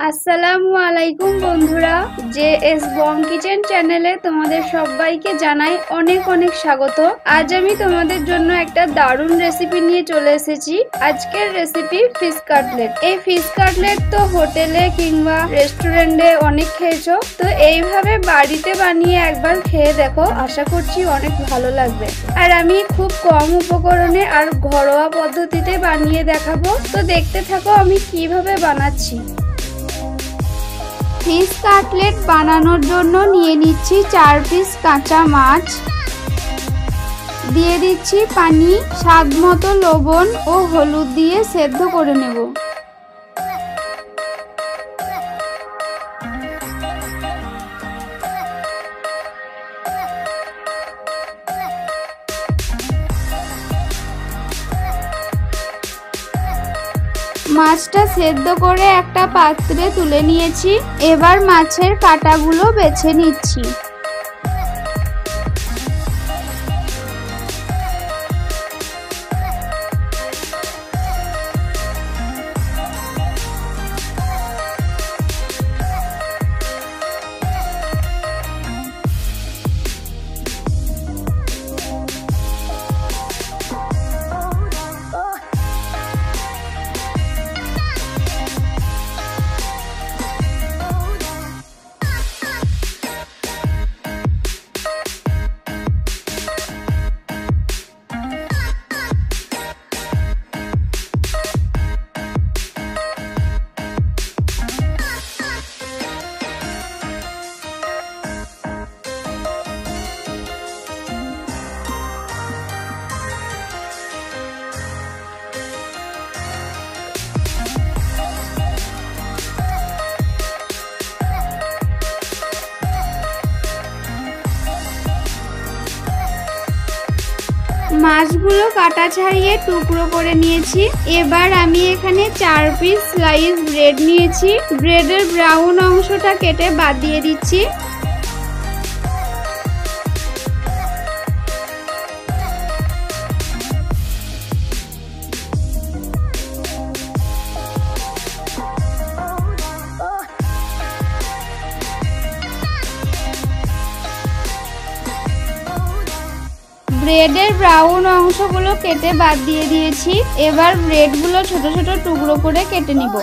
আসসালামু আলাইকুম বন্ধুরা, জেএস বং কিচেন চ্যানেলে তোমাদের সবাইকে জানাই অনেক অনেক স্বাগত। আজ আমি তোমাদের জন্য একটা দারুণ রেসিপি নিয়ে চলে এসেছি। আজকের রেসিপি ফিশ কাটলেট। এই ফিশ কাটলেট তো হোটেলে কিংবা রেস্টুরেন্টে অনেক খেয়েছো, তো এইভাবে বাড়িতে বানিয়ে একবার খেয়ে দেখো, আশা করছি অনেক ভালো লাগবে। আর আমি খুব কম উপকরণে আর ঘরোয়া পদ্ধতিতে বানিয়ে দেখাবো, তো দেখতে থাকো আমি কিভাবে বানাচ্ছি। ফিশ কাটলেট বানানোর জন্য নিয়ে নিচ্ছি 4 পিস কাঁচা মাছ, দিয়ে দিচ্ছি পানি, স্বাদ মতো লবণ ও হলুদ দিয়ে সেদ্ধ করে নেব। মাছটা সেদ্ধ করে একটা পাত্রে তুলে নিয়েছি। এবার মাছের কাঁটাগুলো বেছে নিচ্ছি। মাছগুলো কাটা ছাড়িয়ে টুকরো করে নিয়েছি। এবার আমি এখানে 4 পিস স্লাইস ব্রেড নিয়েছি। ব্রেডের ব্রাউন অংশটা কেটে বাদ দিয়ে দিচ্ছি। ব্রেডের ব্রাউন অংশগুলো কেটে বাদ দিয়ে দিয়েছি। এবার ব্রেডগুলো ছোট ছোট টুকরো করে কেটে নিব।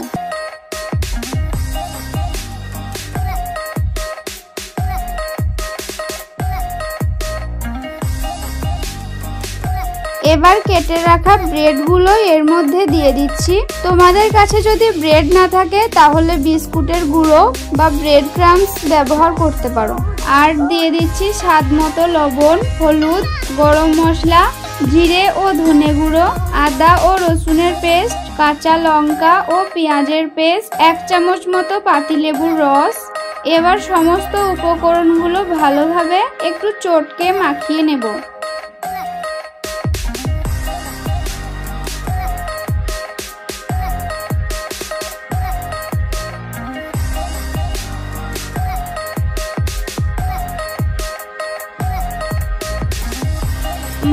এবার কেটে রাখা ব্রেডগুলো এর মধ্যে দিয়ে দিচ্ছি। তোমাদের কাছে যদি ব্রেড না থাকে তাহলে বিস্কুটের গুঁড়ো বা ব্রেড ক্রাম্বস ব্যবহার করতে পারো। আর দিয়ে দিচ্ছি স্বাদ মতো লবণ, হলুদ, গরম মশলা, জিরে ও ধনে গুঁড়ো, আদা ও রসুনের পেস্ট, কাঁচা লঙ্কা ও পেঁয়াজের পেস্ট, 1 চামচ মতো পাতিলেবুর রস। এবার সমস্ত উপকরণগুলো ভালোভাবে একটু চটকে মাখিয়ে নেব।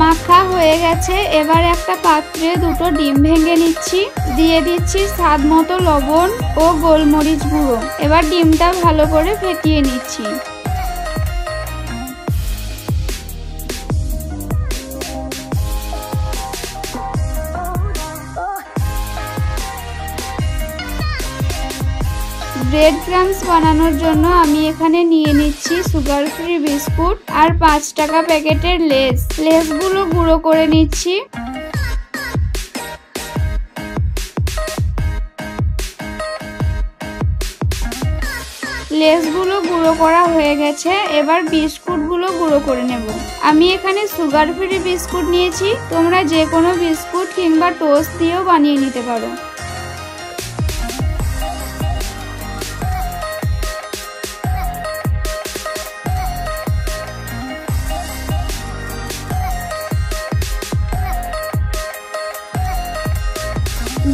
মাখা হয়ে গেছে। এবার একটা পাত্রে 2টো ডিম ভেঙে নিচ্ছি। দিয়ে দিচ্ছি স্বাদ মতো লবণ ও গোলমরিচ গুঁড়ো। এবার ডিমটা ভালো করে ফেটিয়ে নিচ্ছি। ব্রেড ক্রাম্বস বানানোর জন্য আমি এখানে নিয়ে নিচ্ছি সুগার ফ্রি বিস্কুট আর 5 টাকা প্যাকেটের লেসগুলো গুঁড়ো করে নিচ্ছি। লেসগুলো গুঁড়ো করা হয়ে গেছে। এবার বিস্কুটগুলো গুঁড়ো করে নেব। আমি এখানে সুগার ফ্রি বিস্কুট নিয়েছি। তোমরা যে কোনো বিস্কুট কিংবা টোস্ট দিয়েও বানিয়ে নিতে পারো।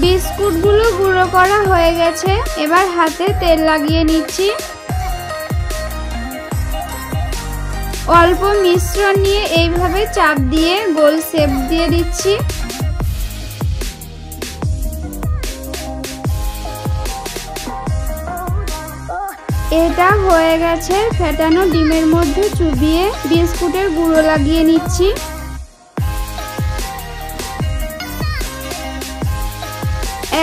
বিস্কুটগুলো গুঁড়ো করা হয়ে গেছে। এবার হাতে তেল লাগিয়ে নিচ্ছি। অল্প মিশ্রণ নিয়ে এইভাবে চাপ দিয়ে গোল শেপ দিয়ে দিচ্ছি। এটা হয়ে গেছে। ফেটানো ডিমের মধ্যে চুবিয়ে বিস্কুটের গুঁড়ো লাগিয়ে নিচ্ছি।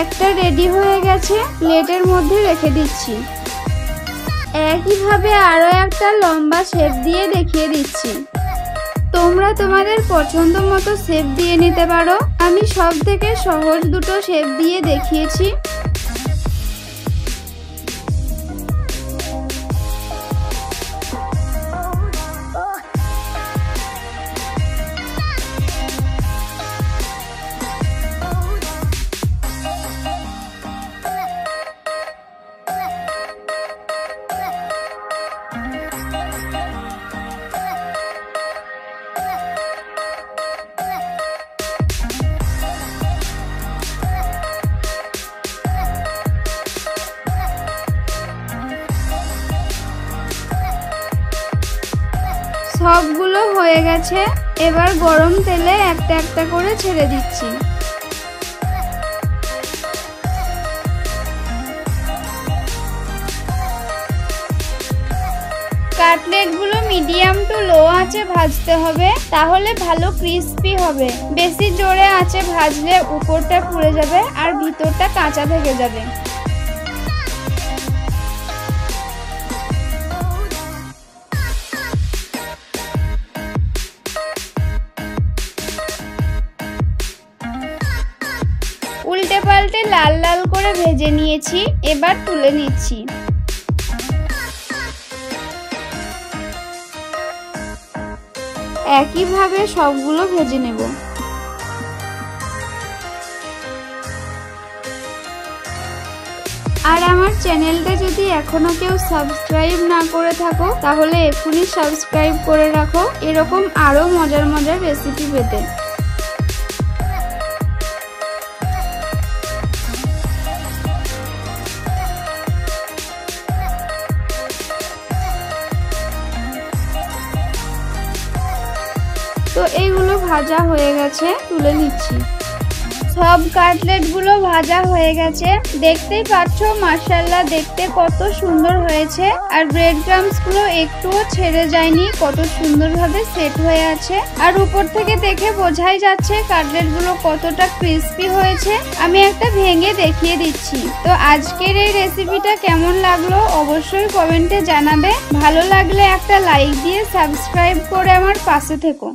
একটা রেডি হয়ে গেছে, প্লেটের মধ্যে রেখে দিচ্ছি। একইভাবে আরো একটা লম্বা শেপ দিয়ে দেখিয়ে দিচ্ছি। তোমরা তোমাদের পছন্দ মতো শেপ দিয়ে নিতে পারো। আমি সব থেকে সহজ দুটো শেপ দিয়ে দেখিয়েছি। সবগুলো হয়ে গেছে। এবার গরম তেলে একটা একটা করে ছেড়ে দিচ্ছি। কাটলেটগুলো মিডিয়াম টু লো আঁচে ভাজতে হবে, তাহলে ভালো ক্রিস্পি হবে। বেশি জোরে আঁচে ভাজলে উপরটা পুড়ে যাবে আর ভিতরটা কাঁচা থেকে যাবে। উল্টে পাল্টে লাল লাল করে ভেজে নিয়েছি, এবার তুলে নিচ্ছি। একইভাবে সবগুলো ভেজে নেব। আর আমার চ্যানেলটা যদি এখনো কেউ সাবস্ক্রাইব না করে থাকো তাহলে এখনই সাবস্ক্রাইব করে রাখো, এরকম আরো মজার মজার রেসিপি পেতে। তো এইগুলো ভাজা হয়ে গেছে, তুলে নিচ্ছি। সব কাটলেটগুলো ভাজা হয়ে গেছে। দেখতেই পাচ্ছ মাশাআল্লাহ দেখতে কত সুন্দর হয়েছে। আর ব্রেড ক্রাম্বসগুলো একটুও ছেড়ে যায়নি, কত সুন্দরভাবে সেট হয়ে আছে। আর উপর থেকে দেখে বোঝাই যাচ্ছে কাটলেটগুলো কতটা ক্রিস্পি হয়েছে। আমি একটা ভেঙে দেখিয়ে দিচ্ছি। তো আজকের এই রেসিপিটা কেমন লাগলো অবশ্যই কমেন্টে জানাবে। ভালো লাগলে একটা লাইক দিয়ে সাবস্ক্রাইব করে আমার পাশে থেকো।